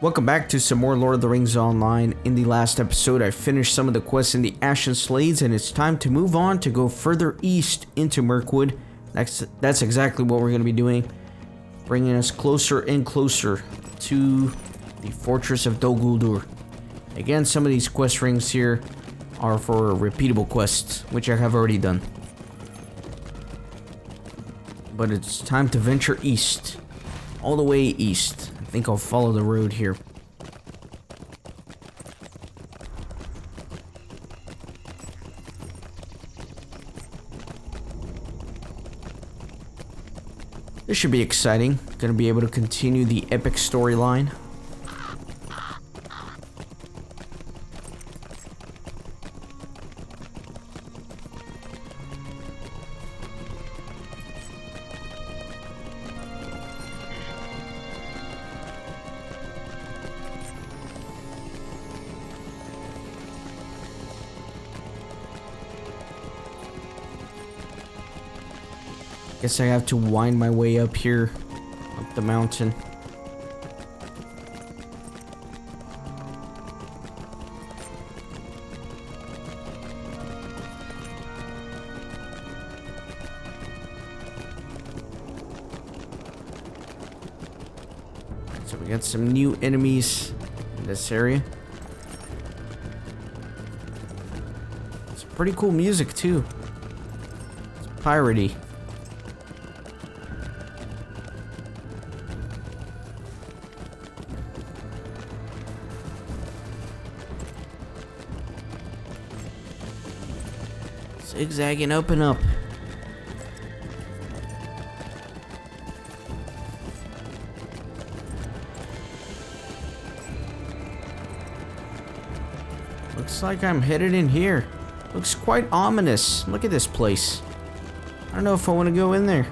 Welcome back to some more Lord of the Rings Online. In the last episode, I finished some of the quests in the Ashen Slades, and it's time to move on to go further east into Mirkwood. That's exactly what we're going to be doing, bringing us closer and closer to the Fortress of Dol Guldur. Again, some of these quest rings here are for repeatable quests, which I have already done. But it's time to venture east, all the way east. I think I'll follow the road here. This should be exciting. Gonna be able to continue the epic storyline. Guess I have to wind my way up here, up the mountain. So we got some new enemies in this area. It's pretty cool music too. It's piratey. Zigzagging up and up. Looks like I'm headed in here. Looks quite ominous. Look at this place. I don't know if I want to go in there.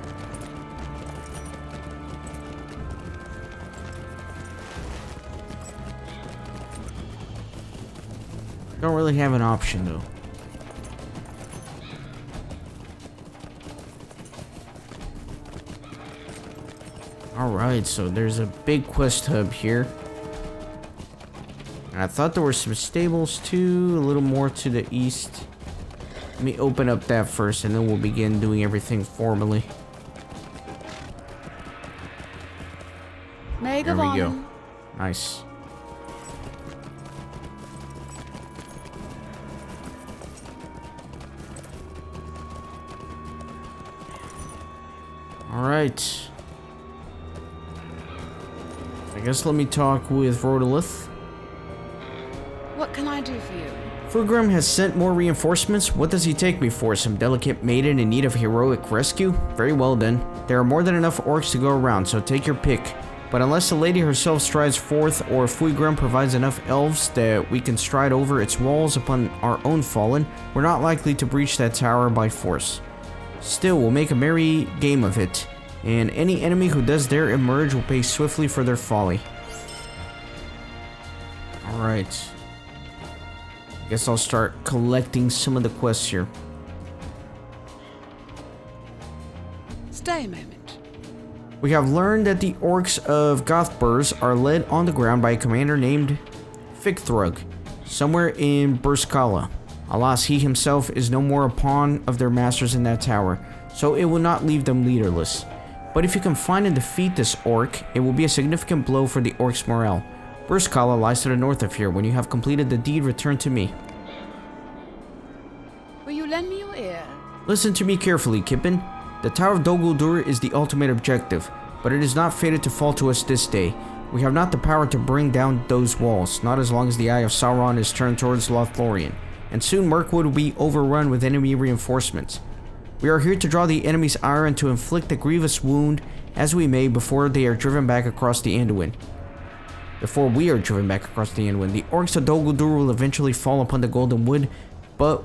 Don't really have an option though. Alright, so there's a big quest hub here. And I thought there were some stables too, a little more to the east. Let me open up that first and then we'll begin doing everything formally. There we go. Nice. Alright. I guess let me talk with Rodolith. What can I do for you? Fulgrim has sent more reinforcements. What does he take me for? Some delicate maiden in need of heroic rescue? Very well then. There are more than enough orcs to go around, so take your pick. But unless the lady herself strides forth, or Fulgrim provides enough elves that we can stride over its walls upon our own fallen, we're not likely to breach that tower by force. Still, we'll make a merry game of it. And any enemy who does dare emerge will pay swiftly for their folly. Alright. Guess I'll start collecting some of the quests here. Stay a moment. We have learned that the orcs of Gothburs are led on the ground by a commander named Figthrug, somewhere in Burskala. Alas, he himself is no more a pawn of their masters in that tower, so it will not leave them leaderless. But if you can find and defeat this orc, it will be a significant blow for the orcs' morale. Burskala lies to the north of here. When you have completed the deed, return to me. Will you lend me your ear? Listen to me carefully, Kippen. The Tower of Dol Guldur is the ultimate objective, but it is not fated to fall to us this day. We have not the power to bring down those walls, not as long as the eye of Sauron is turned towards Lothlorien, and soon Mirkwood will be overrun with enemy reinforcements. We are here to draw the enemy's ire and to inflict a grievous wound as we may before they are driven back across the Anduin. The orcs of Dol Guldur will eventually fall upon the Golden Wood, but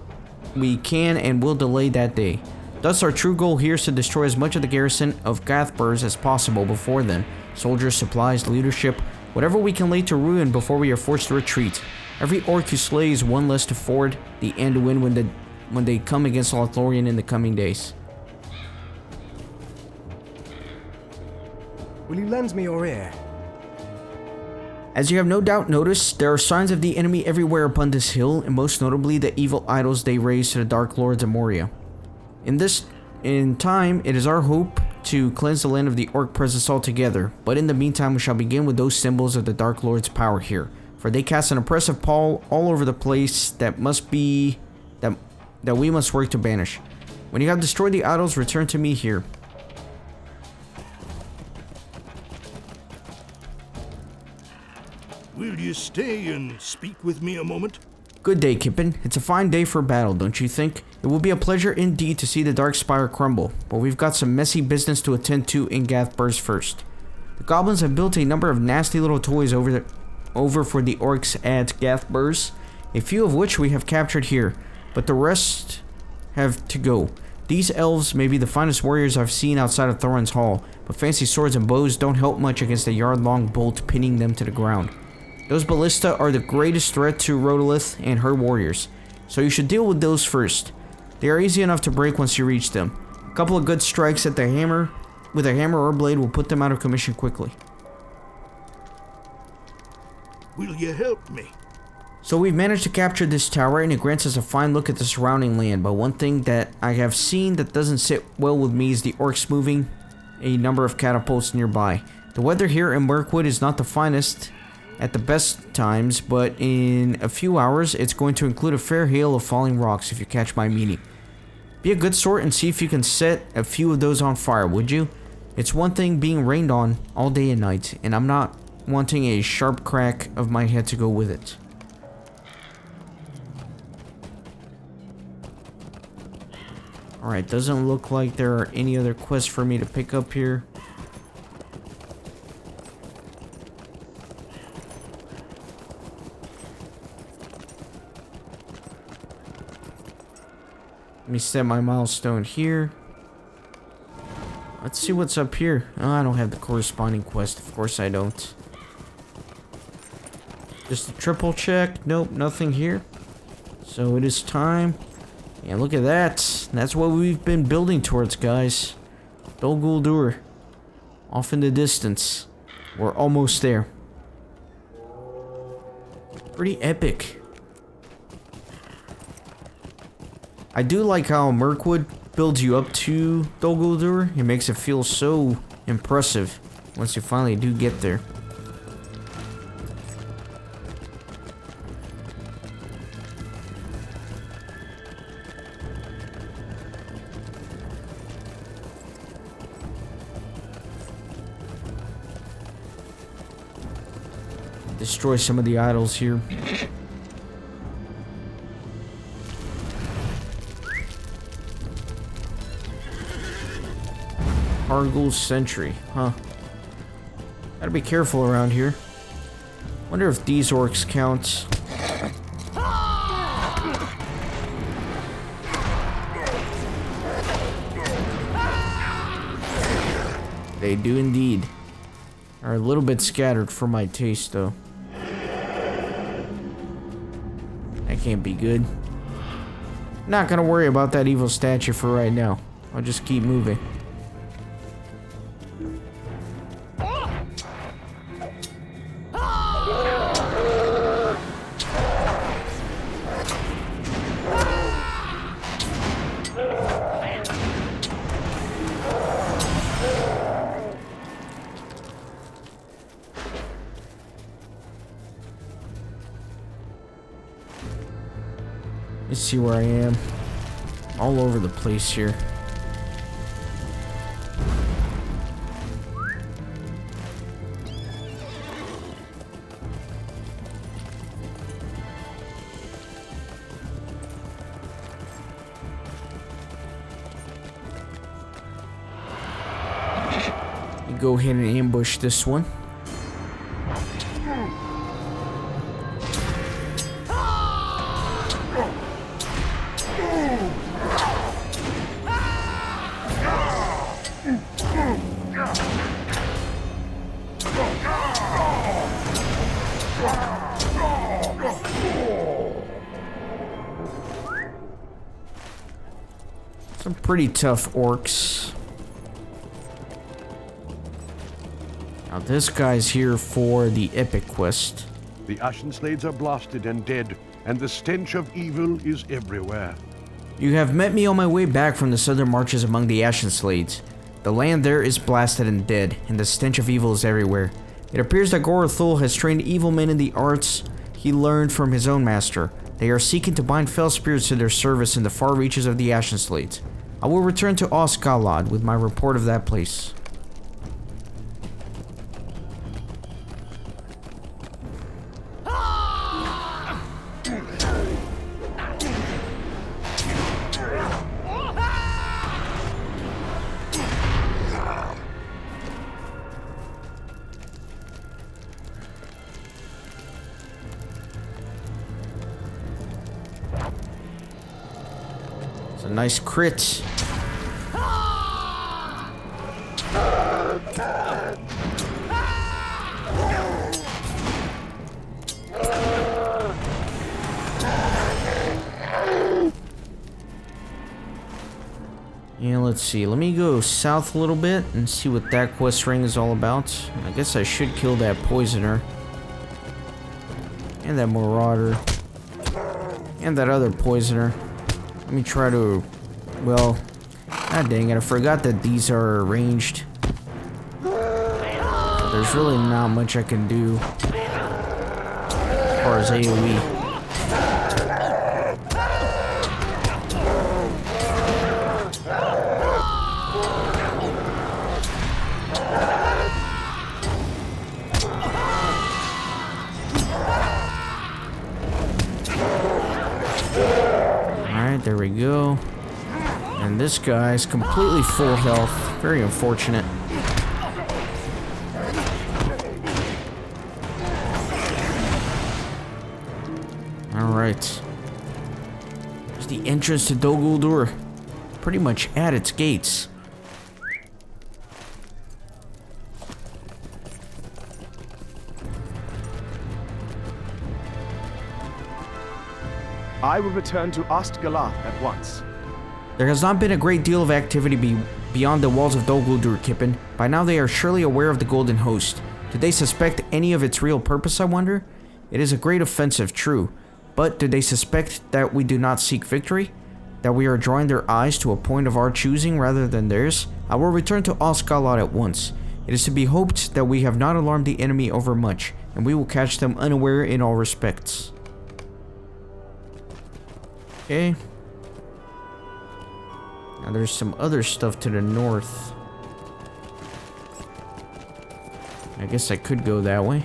we can and will delay that day. Thus our true goal here is to destroy as much of the garrison of Gothburs as possible before then. Soldiers, supplies, leadership, whatever we can lay to ruin before we are forced to retreat. Every orc you slay is one less to ford the Anduin when they come against Lothlorien in the coming days. Will you lend me your ear? As you have no doubt noticed, there are signs of the enemy everywhere upon this hill, and most notably the evil idols they raise to the Dark Lords of Moria. In time, it is our hope to cleanse the land of the orc presence altogether, but in the meantime we shall begin with those symbols of the Dark Lord's power here, for they cast an oppressive pall all over the place that we must work to banish. When you have destroyed the idols, return to me here. Will you stay and speak with me a moment? Good day, Kippen. It's a fine day for battle, don't you think? It will be a pleasure indeed to see the Dark Spire crumble, but we've got some messy business to attend to in Gathburst first. The goblins have built a number of nasty little toys over for the orcs at Gathburst, a few of which we have captured here, but the rest have to go. These elves may be the finest warriors I've seen outside of Thorin's Hall, but fancy swords and bows don't help much against a yard-long bolt pinning them to the ground. Those ballista are the greatest threat to Rodolith and her warriors, so you should deal with those first. They are easy enough to break once you reach them. A couple of good strikes with a hammer or blade will put them out of commission quickly. Will you help me? So we've managed to capture this tower, and it grants us a fine look at the surrounding land, but one thing that I have seen that doesn't sit well with me is the orcs moving a number of catapults nearby. The weather here in Mirkwood is not the finest at the best times, but in a few hours it's going to include a fair hail of falling rocks, if you catch my meaning. Be a good sort and see if you can set a few of those on fire, would you? It's one thing being rained on all day and night, and I'm not wanting a sharp crack of my head to go with it. Alright, doesn't look like there are any other quests for me to pick up here. Let me set my milestone here. Let's see what's up here. Oh, I don't have the corresponding quest. Of course I don't. Just a triple check. Nope, nothing here. So it is time. And look at that. That's what we've been building towards, guys. Dol Guldur. Off in the distance. We're almost there. Pretty epic. I do like how Mirkwood builds you up to Dol Guldur. It makes it feel so impressive once you finally do get there. Destroy some of the idols here. Argul's Sentry, huh? Gotta be careful around here. Wonder if these orcs count. They do indeed. Are a little bit scattered for my taste, though. That can't be good. Not gonna worry about that evil statue for right now. I'll just keep moving. Let's see where I am. All over the place here. You go ahead and ambush this one. Some pretty tough orcs. Now this guy's here for the epic quest. The Ashen Slades are blasted and dead, and the stench of evil is everywhere. You have met me on my way back from the southern marches among the Ashen Slades. The land there is blasted and dead, and the stench of evil is everywhere. It appears that Gorothul has trained evil men in the arts he learned from his own master. They are seeking to bind fell spirits to their service in the far reaches of the Ashen Slades. I will return to Osgiliath with my report of that place. A nice crit. Yeah, let's see. Let me go south a little bit and see what that quest ring is all about. I guess I should kill that poisoner. And that marauder. And that other poisoner. Let me try to... Well... God dang it, I forgot that these are ranged. So there's really not much I can do as far as AoE. There we go. And this guy's completely full health. Very unfortunate. Alright. There's the entrance to Dol Guldur. Pretty much at its gates. I will return to Osgiliath at once. There has not been a great deal of activity beyond the walls of Dol Guldur, Kippen. By now they are surely aware of the Golden Host. Did they suspect any of its real purpose, I wonder? It is a great offensive, true. But did they suspect that we do not seek victory? That we are drawing their eyes to a point of our choosing rather than theirs? I will return to Osgiliath at once. It is to be hoped that we have not alarmed the enemy overmuch, and we will catch them unaware in all respects. Okay. Now there's some other stuff to the north. I guess I could go that way.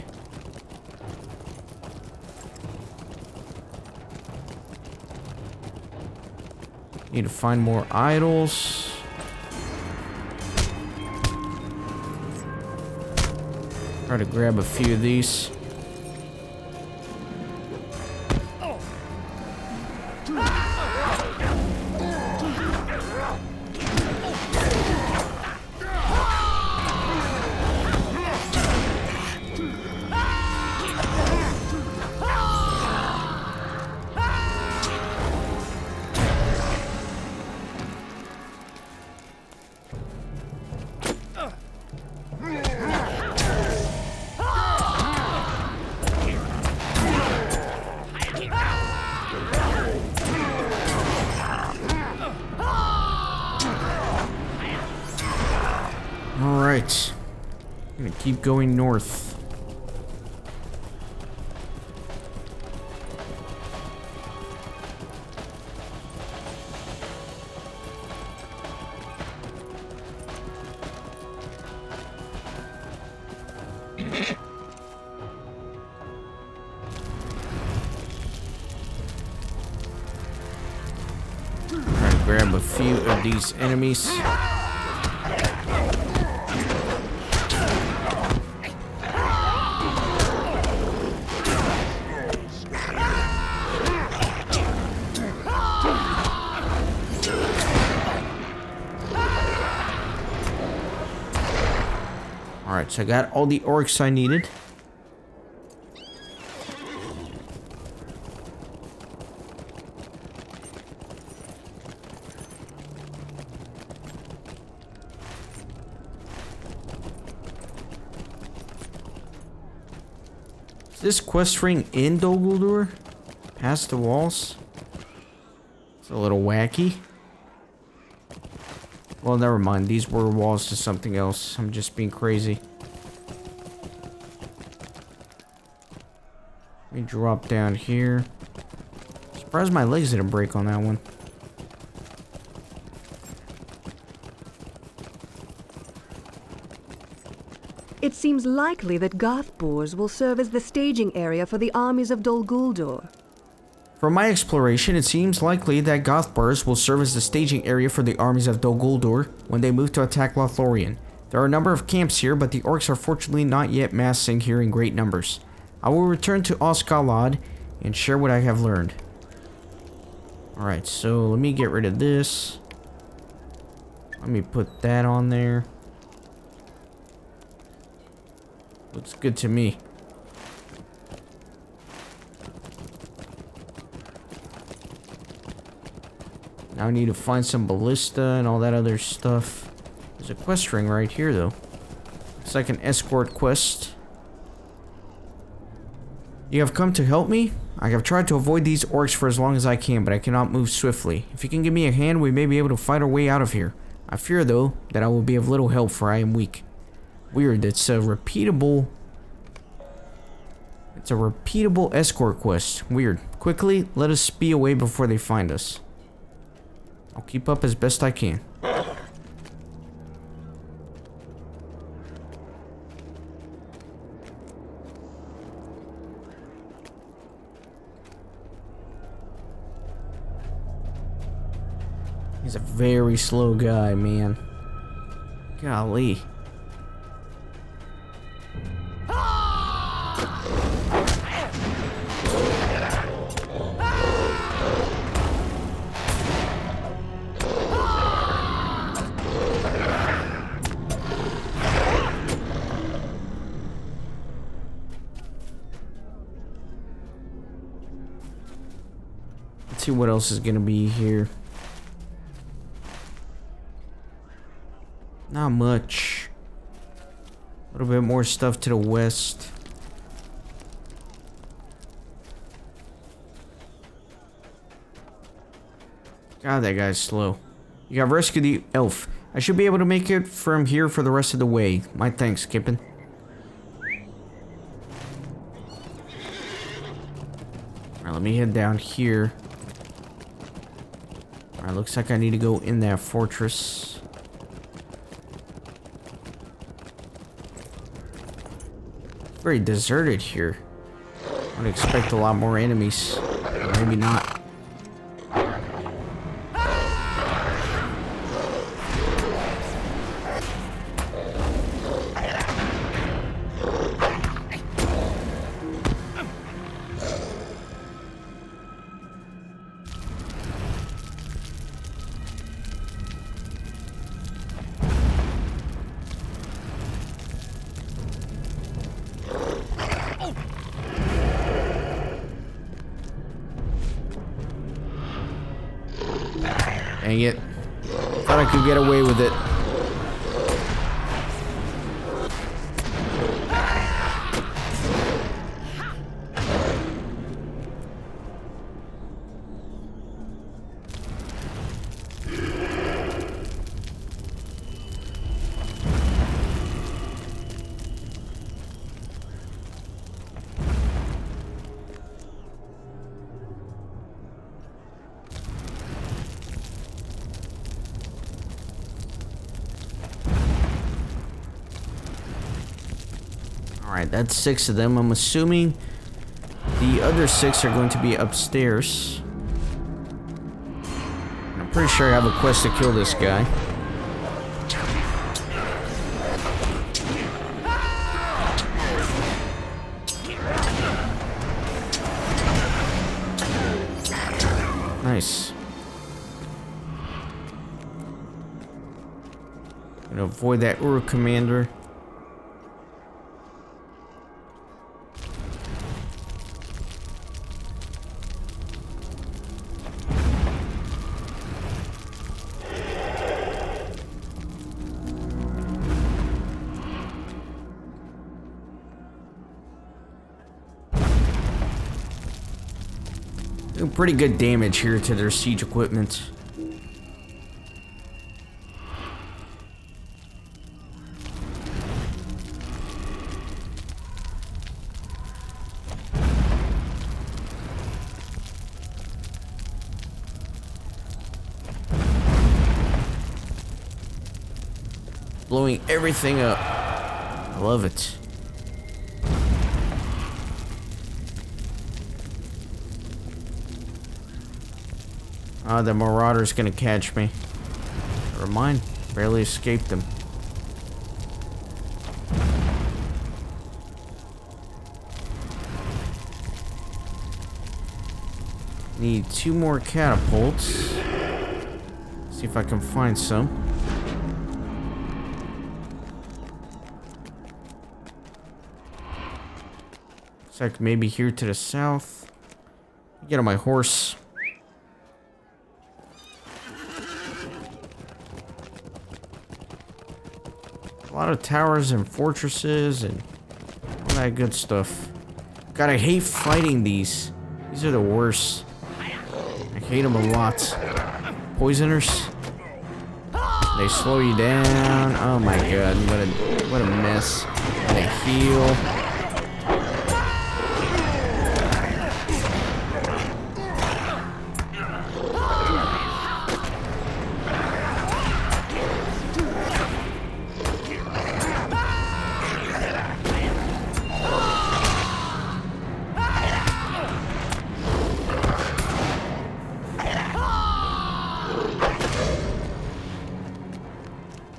Need to find more idols. Try to grab a few of these. Alright. I'm gonna keep going north. Try to grab a few of these enemies. Alright, so I got all the orcs I needed. Is this quest ring in Dol Guldur? Past the walls? It's a little wacky. Well, never mind. These were walls to something else. I'm just being crazy. Let me drop down here. Surprised my legs didn't break on that one. It seems likely that Gothbors will serve as the staging area for the armies of Dol Guldur. From my exploration, it seems likely that Gothbars will serve as the staging area for the armies of Dol Guldur when they move to attack Lothlorien. There are a number of camps here, but the orcs are fortunately not yet massing here in great numbers. I will return to Osgiliath and share what I have learned. Alright, so let me get rid of this. Let me put that on there. Looks good to me. Now I need to find some ballista and all that other stuff. There's a quest ring right here, though. It's like an escort quest. You have come to help me? I have tried to avoid these orcs for as long as I can, but I cannot move swiftly. If you can give me a hand, we may be able to fight our way out of here. I fear, though, that I will be of little help, for I am weak. Weird, it's a repeatable escort quest. Weird. Quickly, let us be away before they find us. I'll keep up as best I can. He's a very slow guy, man. Golly. Let's see what else is gonna be here. Not much. A little bit more stuff to the west. God, that guy's slow. You have rescued the elf. I should be able to make it from here for the rest of the way. My thanks, Kippen. Alright, let me head down here. Alright, looks like I need to go in that fortress. Very deserted here. I would expect a lot more enemies. Maybe not. Dang it. Thought I could get away with it. Alright, that's 6 of them. I'm assuming the other 6 are going to be upstairs. I'm pretty sure I have a quest to kill this guy. Nice. Gonna avoid that Uruk commander. doing pretty good damage here to their siege equipment. Blowing everything up. I love it. Ah, the Marauder's gonna catch me. Never mind. Barely escaped them. Need 2 more catapults. See if I can find some. Looks like maybe here to the south. Get on my horse. A lot of towers and fortresses and all that good stuff. God, I hate fighting these. These are the worst. I hate them a lot. Poisoners. They slow you down. Oh my god, what a mess. Gotta heal.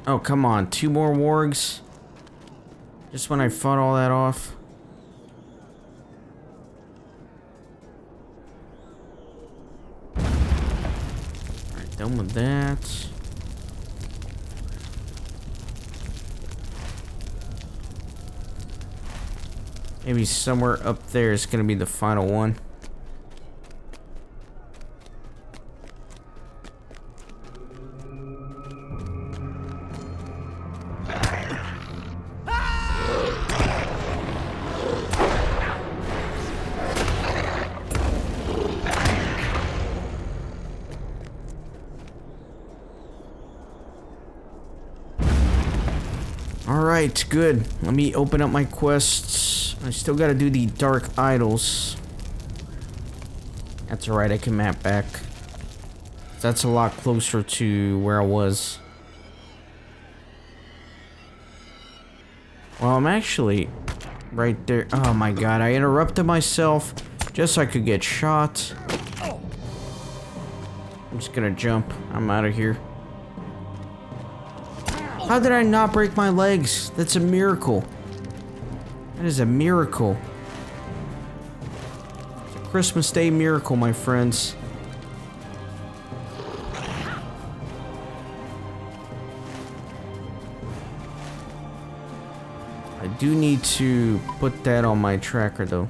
Oh, come on. 2 more wargs? Just when I fought all that off? Alright, done with that. Maybe somewhere up there is gonna be the final one. Alright, good. Let me open up my quests. I still gotta do the Dark Idols. That's alright, I can map back. That's a lot closer to where I was. Well, I'm actually right there. Oh my god, I interrupted myself just so I could get shot. I'm just gonna jump. I'm out of here. How did I not break my legs? That's a miracle. That is a miracle. It's a Christmas Day miracle, my friends. I do need to put that on my tracker, though.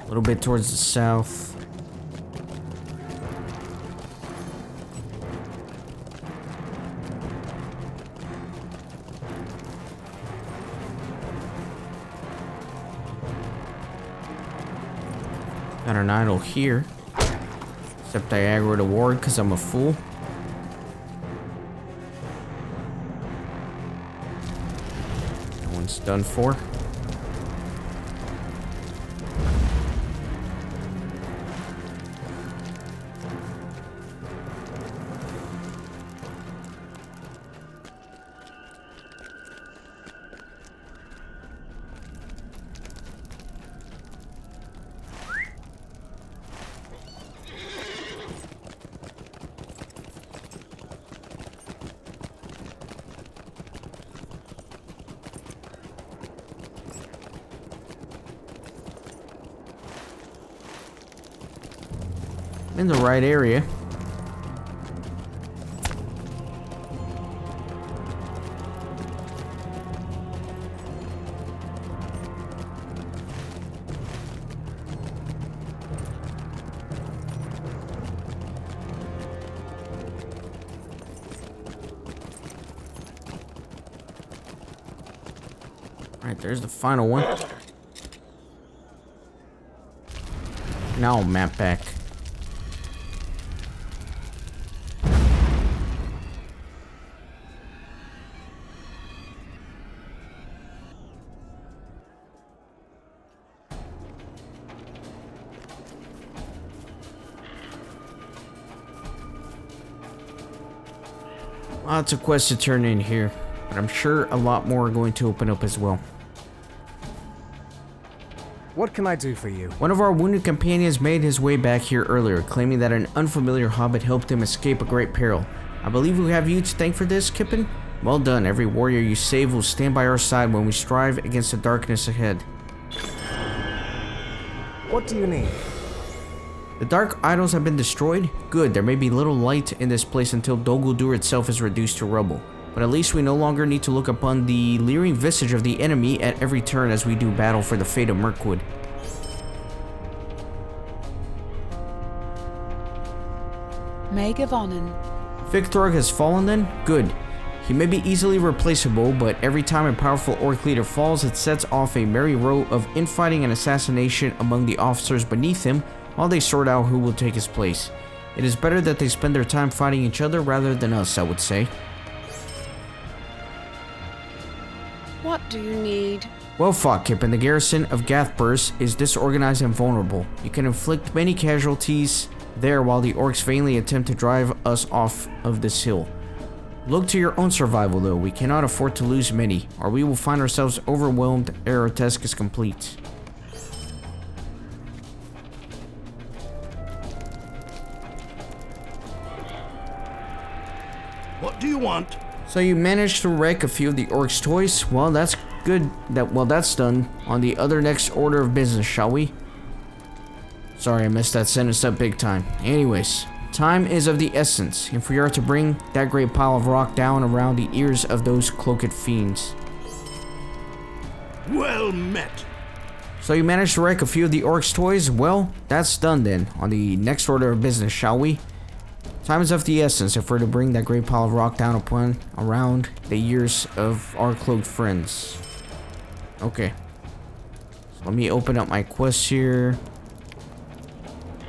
A little bit towards the south. Got an idol here. Except I aggroed a ward because I'm a fool. That one's done for. In the right area. Alright, there's the final one. Now map back. Lots of quests to turn in here, but I'm sure a lot more are going to open up as well. What can I do for you? One of our wounded companions made his way back here earlier, claiming that an unfamiliar hobbit helped him escape a great peril. I believe we have you to thank for this, Kippen. Well done. Every warrior you save will stand by our side when we strive against the darkness ahead. What do you need? The dark idols have been destroyed? Good, there may be little light in this place until Dol Guldur itself is reduced to rubble. But at least we no longer need to look upon the leering visage of the enemy at every turn as we do battle for the fate of Mirkwood. Megavonnen. Victorg has fallen then? Good. He may be easily replaceable, but every time a powerful orc leader falls, it sets off a merry row of infighting and assassination among the officers beneath him, while they sort out who will take his place. It is better that they spend their time fighting each other rather than us, I would say. What do you need? Well fought, Kippen. The garrison of Gathburs is disorganized and vulnerable. You can inflict many casualties there while the orcs vainly attempt to drive us off of this hill. Look to your own survival though. We cannot afford to lose many, or we will find ourselves overwhelmed ere our task is complete. What do you want? So you managed to wreck a few of the orcs' toys? Well, that's good. That's done. On the other next order of business, shall we? Sorry, I messed that sentence up big time. Anyways, time is of the essence, if we are to bring that great pile of rock down around the ears of those cloaked fiends. Well met. So you managed to wreck a few of the orcs' toys? Well, that's done then. On the next order of business, shall we? Time is of the essence if we're to bring that great pile of rock down around the ears of our cloaked friends. Okay. So let me open up my quest here.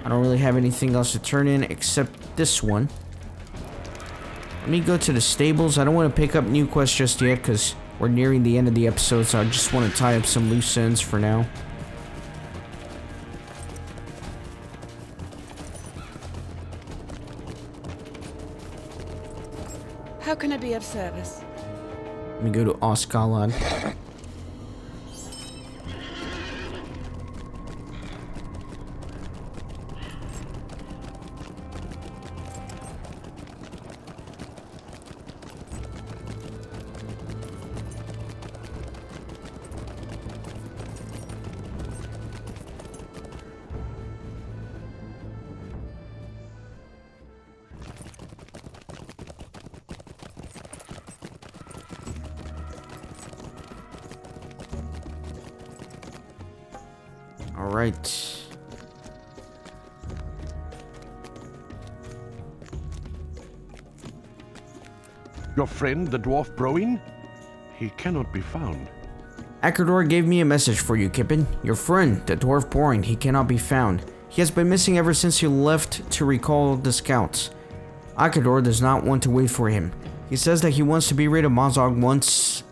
I don't really have anything else to turn in except this one. Let me go to the stables. I don't want to pick up new quests just yet because we're nearing the end of the episode, so I just want to tie up some loose ends for now. How can I be of service? Let me go to Osgolad. All right. Your friend, the dwarf Broin? He cannot be found. Akador gave me a message for you, Kippen. Your friend, the dwarf Boring, he cannot be found. He has been missing ever since he left to recall the scouts. Akador does not want to wait for him. He says that he wants to be rid of Mozog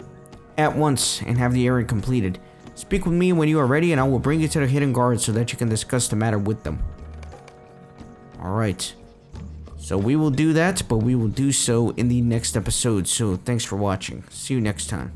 at once and have the errand completed. Speak with me when you are ready and I will bring you to the hidden guard so that you can discuss the matter with them. Alright. So we will do that, but we will do so in the next episode. So thanks for watching. See you next time.